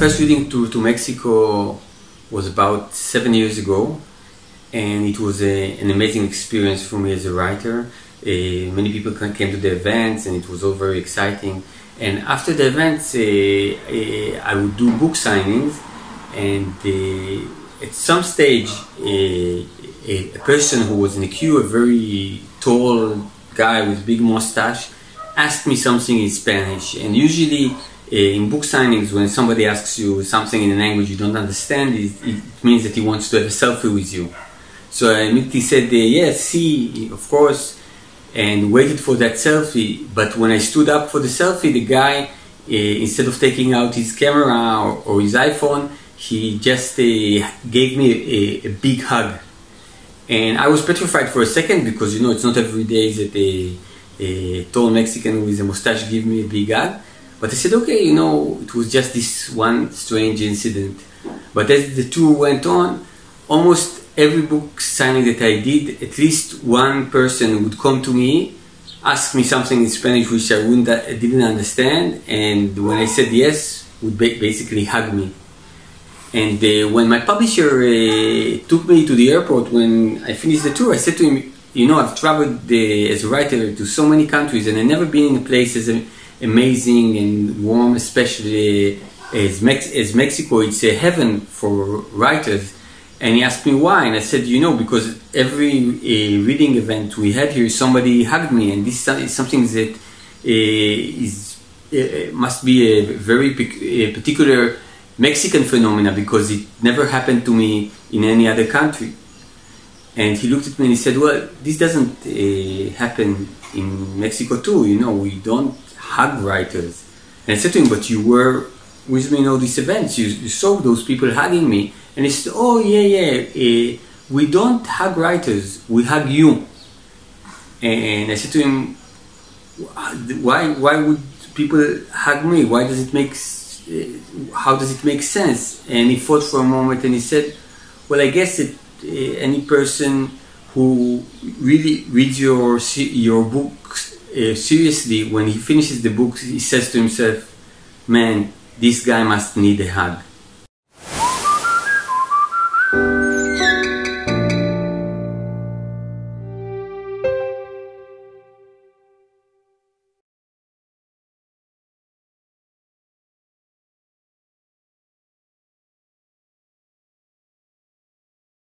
first reading to Mexico was about 7 years ago, and it was an amazing experience for me as a writer. Many people came to the events, and it was all very exciting. And after the events, I would do book signings, and at some stage, a person who was in the queue, a very tall guy with big mustache, asked me something in Spanish. And usually in book signings, when somebody asks you something in a language you don't understand, it means that he wants to have a selfie with you. So I immediately said, yes, see, of course, and waited for that selfie. But when I stood up for the selfie, the guy, instead of taking out his camera or his iPhone, he just gave me a big hug. And I was petrified for a second, because you know it's not every day that a tall Mexican with a mustache give me a big hug. But I said, okay, you know, it was just this one strange incident. But as the tour went on, almost every book signing that I did, at least one person would come to me, ask me something in Spanish which I didn't understand, and when I said yes, would basically hug me. And when my publisher took me to the airport when I finished the tour, I said to him, you know, I've traveled as a writer to so many countries, and I've never been in a place as amazing and warm, especially as Mexico. It's a heaven for writers. And he asked me why, and I said, you know, because every reading event we had here, somebody hugged me, and this is something that must be a very particular Mexican phenomena, because it never happened to me in any other country. And he looked at me and he said, well, this doesn't happen in Mexico too, you know, we don't hug writers. And I said to him, but you were with me in all these events, you saw those people hugging me. And he said, oh yeah, we don't hug writers, we hug you. And I said to him, why would people hug me? Why does it make how does it make sense? And he thought for a moment and he said, well, I guess that any person who really reads your books seriously, when he finishes the book, he says to himself, man, this guy must need a hug.